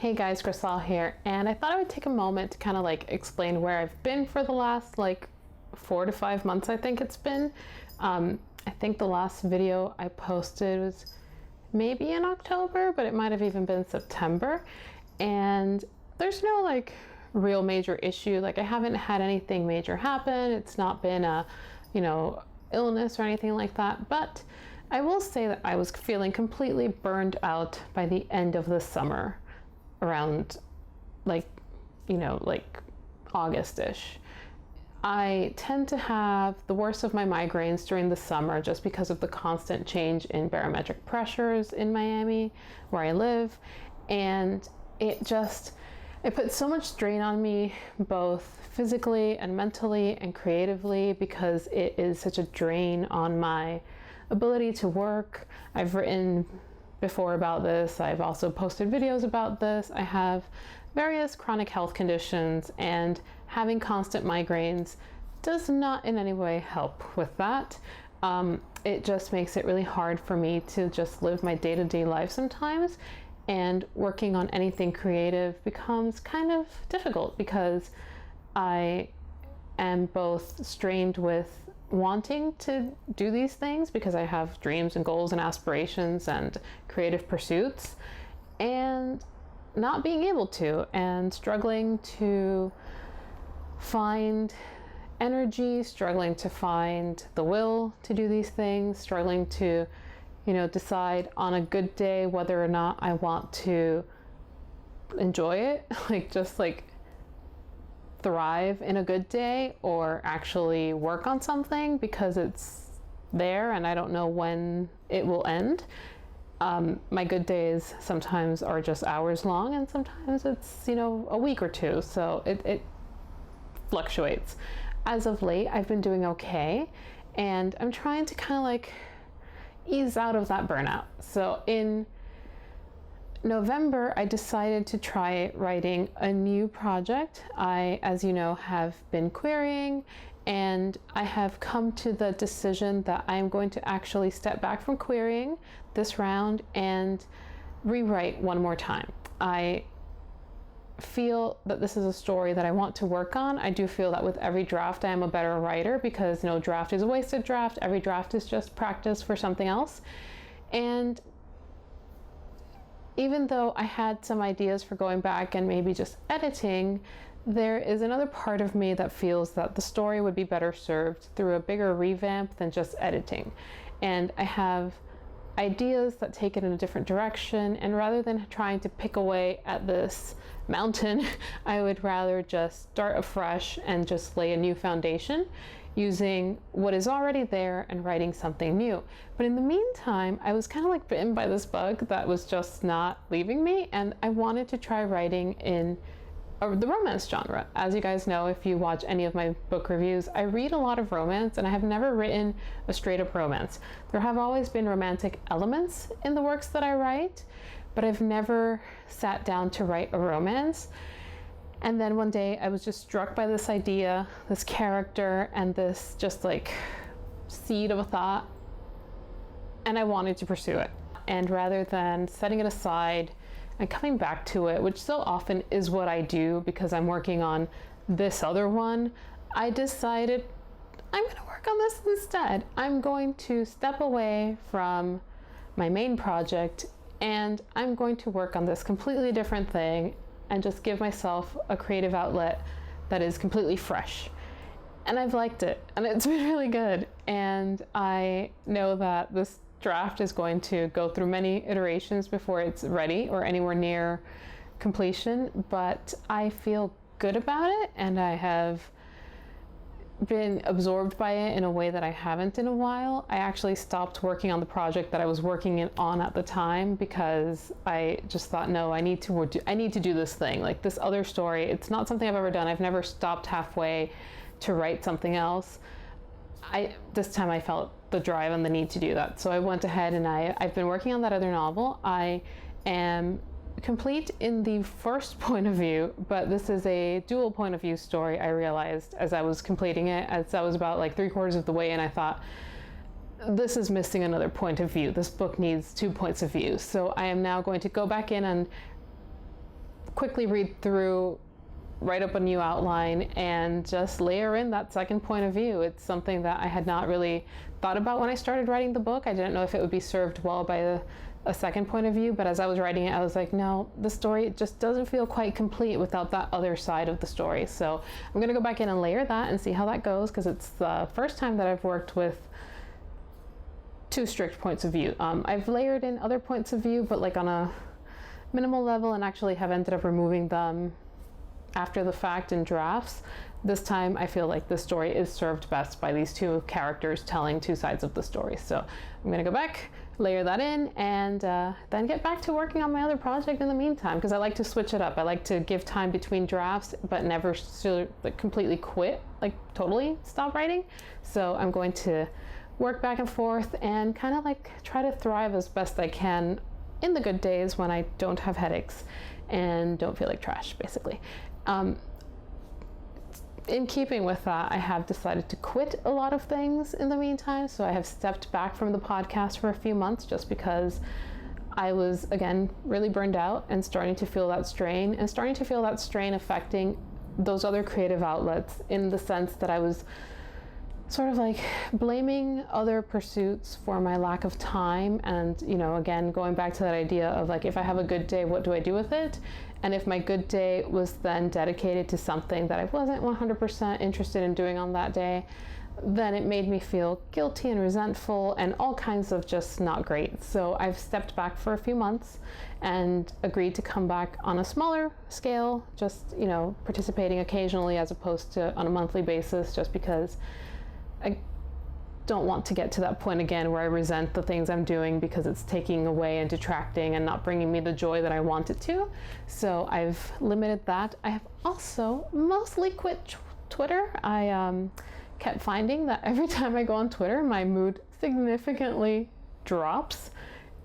Hey guys, Crystal here, and I thought I would take a moment to kind of explain where I've been for the last 4 to 5 months. I think it's been. I think the last video I posted was maybe in October, but it might have even been September. And there's no real major issue. I haven't had anything major happen. It's not been a, illness or anything like that. But I will say that I was feeling completely burned out by the end of the summer, around August-ish. I tend to have the worst of my migraines during the summer just because of the constant change in barometric pressures in Miami, where I live. And it put so much strain on me, both physically and mentally and creatively, because it is such a drain on my ability to work. I've written before about this. I've also posted videos about this. I have various chronic health conditions, and having constant migraines does not in any way help with that. It just makes it really hard for me to just live my day-to-day life sometimes, and working on anything creative becomes kind of difficult because I am both strained with wanting to do these things because I have dreams and goals and aspirations and creative pursuits, and not being able to, and struggling to find energy, struggling to find the will to do these things, struggling to decide on a good day whether or not I want to enjoy it, thrive in a good day, or actually work on something because it's there and I don't know when it will end. My good days sometimes are just hours long, and sometimes it's a week or two, so it fluctuates. As of late, I've been doing okay, and I'm trying to kind of ease out of that burnout. So in November, I decided to try writing a new project. I, as you know, have been querying, and I have come to the decision that I am going to actually step back from querying this round and rewrite one more time. I feel that this is a story that I want to work on. I do feel that with every draft I am a better writer, because no draft is a wasted draft. Every draft is just practice for something else. And even though I had some ideas for going back and maybe just editing, there is another part of me that feels that the story would be better served through a bigger revamp than just editing. And I have ideas that take it in a different direction, and rather than trying to pick away at this mountain, I would rather just start afresh and just lay a new foundation using what is already there and writing something new. But in the meantime, I was kind of bitten by this bug that was just not leaving me, and I wanted to try writing in the romance genre. As you guys know, if you watch any of my book reviews, I read a lot of romance, and I have never written a straight up romance. There have always been romantic elements in the works that I write, but I've never sat down to write a romance. And then one day I was just struck by this idea, this character, and this just seed of a thought, and I wanted to pursue it. And rather than setting it aside and coming back to it, which so often is what I do because I'm working on this other one, I decided I'm going to work on this instead. I'm going to step away from my main project, and I'm going to work on this completely different thing and just give myself a creative outlet that is completely fresh. And I've liked it, and it's been really good. And I know that this draft is going to go through many iterations before it's ready or anywhere near completion, but I feel good about it, and I have been absorbed by it in a way that I haven't in a while. I actually stopped working on the project that I was working on at the time because I just thought, no, I need to do this thing. This other story, it's not something I've ever done. I've never stopped halfway to write something else. This time I felt the drive and the need to do that. So I went ahead and I've been working on that other novel. I am complete in the first point of view, but this is a dual point of view story, I realized as I was completing it, as I was about 3/4 of the way, and I thought, this is missing another point of view. This book needs 2 points of view. So I am now going to go back in and quickly read through, write up a new outline, and just layer in that second point of view. It's something that I had not really thought about when I started writing the book. I didn't know if it would be served well by a second point of view, but as I was writing it, I was like, no, the story just doesn't feel quite complete without that other side of the story. So I'm gonna go back in and layer that and see how that goes, because it's the first time that I've worked with two strict points of view. I've layered in other points of view, but like on a minimal level, and actually have ended up removing them after the fact in drafts. This time I feel like the story is served best by these two characters telling two sides of the story. So I'm gonna go back, layer that in, and then get back to working on my other project in the meantime, because I like to switch it up. I like to give time between drafts, but never like completely quit, like totally stop writing. So I'm going to work back and forth and kind of like try to thrive as best I can in the good days when I don't have headaches and don't feel like trash, basically. In keeping with that, I have decided to quit a lot of things in the meantime. So I have stepped back from the podcast for a few months just because I was, again, really burned out and starting to feel that strain, affecting those other creative outlets, in the sense that I was sort of like blaming other pursuits for my lack of time. And, you know, again, going back to that idea of like, if I have a good day, what do I do with it? And if my good day was then dedicated to something that I wasn't 100% interested in doing on that day, then it made me feel guilty and resentful and all kinds of just not great. So I've stepped back for a few months and agreed to come back on a smaller scale, just, you know, participating occasionally as opposed to on a monthly basis, just because I don't want to get to that point again where I resent the things I'm doing because it's taking away and detracting and not bringing me the joy that I want it to. So I've limited that. I have also mostly quit Twitter. I kept finding that every time I go on Twitter, my mood significantly drops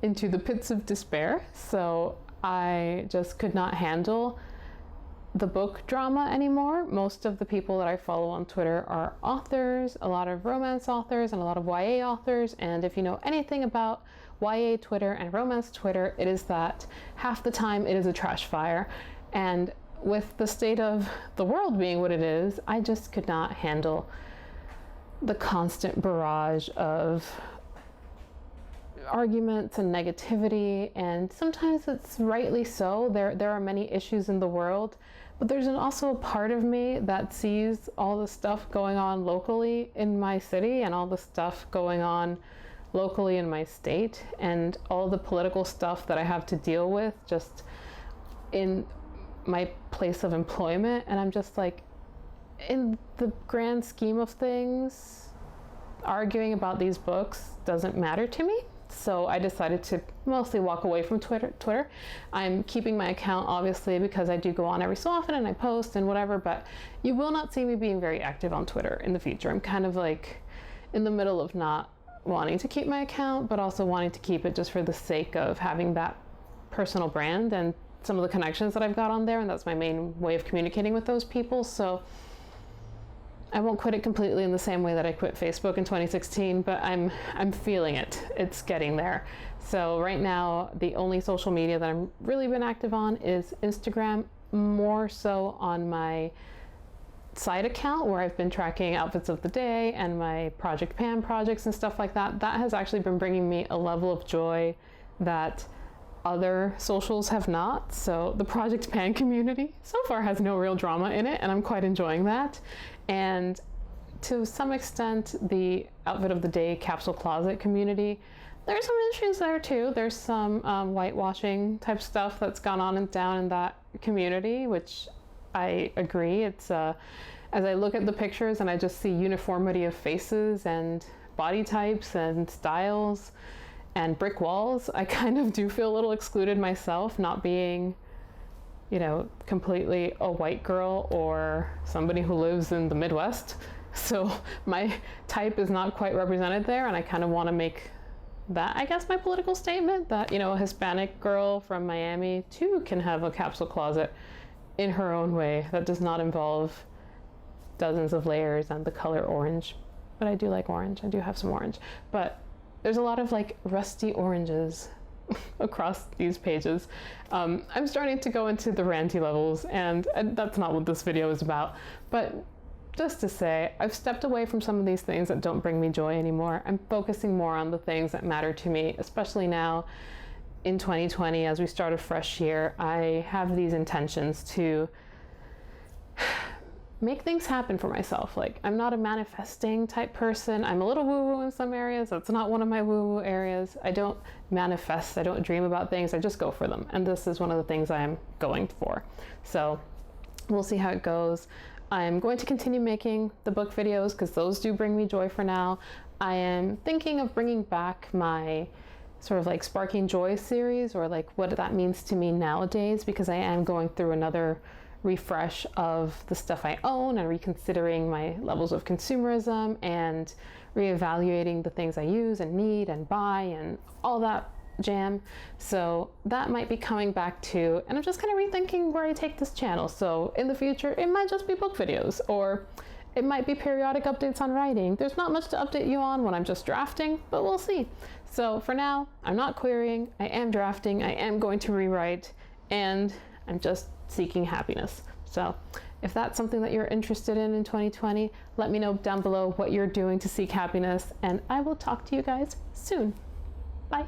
into the pits of despair. So I just could not handle the book drama anymore. Most of the people that I follow on Twitter are authors, a lot of romance authors and a lot of YA authors. And if you know anything about YA Twitter and romance Twitter, it is that half the time it is a trash fire. And with the state of the world being what it is, I just could not handle the constant barrage of arguments and negativity. And sometimes it's rightly so. There are many issues in the world, but there's also a part of me that sees all the stuff going on locally in my city and all the stuff going on locally in my state and all the political stuff that I have to deal with just in my place of employment. And I'm just like, in the grand scheme of things, arguing about these books doesn't matter to me. So I decided to mostly walk away from Twitter. I'm keeping my account, obviously, because I do go on every so often and I post and whatever, but you will not see me being very active on Twitter in the future. I'm kind of like in the middle of not wanting to keep my account, but also wanting to keep it just for the sake of having that personal brand and some of the connections that I've got on there, and that's my main way of communicating with those people. So I won't quit it completely in the same way that I quit Facebook in 2016, but I'm feeling it. It's getting there. So right now, the only social media that I've really been active on is Instagram, more so on my side account where I've been tracking outfits of the day and my Project Pan projects and stuff like that. That has actually been bringing me a level of joy that other socials have not. So the Project Pan community so far has no real drama in it, and I'm quite enjoying that. And to some extent, the outfit of the day capsule closet community, there's some issues there too. There's some whitewashing type stuff that's gone on and down in that community, which I agree. It's as I look at the pictures and I just see uniformity of faces and body types and styles and brick walls, I kind of do feel a little excluded myself, not being, you know, completely a white girl or somebody who lives in the Midwest. So my type is not quite represented there, and I kind of want to make that, I guess, my political statement that, you know, a Hispanic girl from Miami too can have a capsule closet in her own way that does not involve dozens of layers and the color orange. But I do like orange. I do have some orange. But there's a lot of like rusty oranges across these pages. I'm starting to go into the ranty levels, and that's not what this video is about, but just to say, I've stepped away from some of these things that don't bring me joy anymore. I'm focusing more on the things that matter to me, especially now in 2020 as we start a fresh year. I have these intentions to make things happen for myself. Like, I'm not a manifesting type person. I'm a little woo-woo in some areas. That's not one of my woo-woo areas. I don't manifest. I don't dream about things. I just go for them. And this is one of the things I'm going for. So we'll see how it goes. I'm going to continue making the book videos because those do bring me joy for now. I am thinking of bringing back my sort of like Sparking Joy series, or like what that means to me nowadays, because I am going through another refresh of the stuff I own and reconsidering my levels of consumerism and reevaluating the things I use and need and buy and all that jam. So that might be coming back too, and I'm just kind of rethinking where I take this channel. So in the future it might just be book videos, or it might be periodic updates on writing. There's not much to update you on when I'm just drafting, but we'll see. So for now, I'm not querying, I am drafting, I am going to rewrite, and I'm just seeking happiness. So if that's something that you're interested in 2020, let me know down below what you're doing to seek happiness, and I will talk to you guys soon. Bye.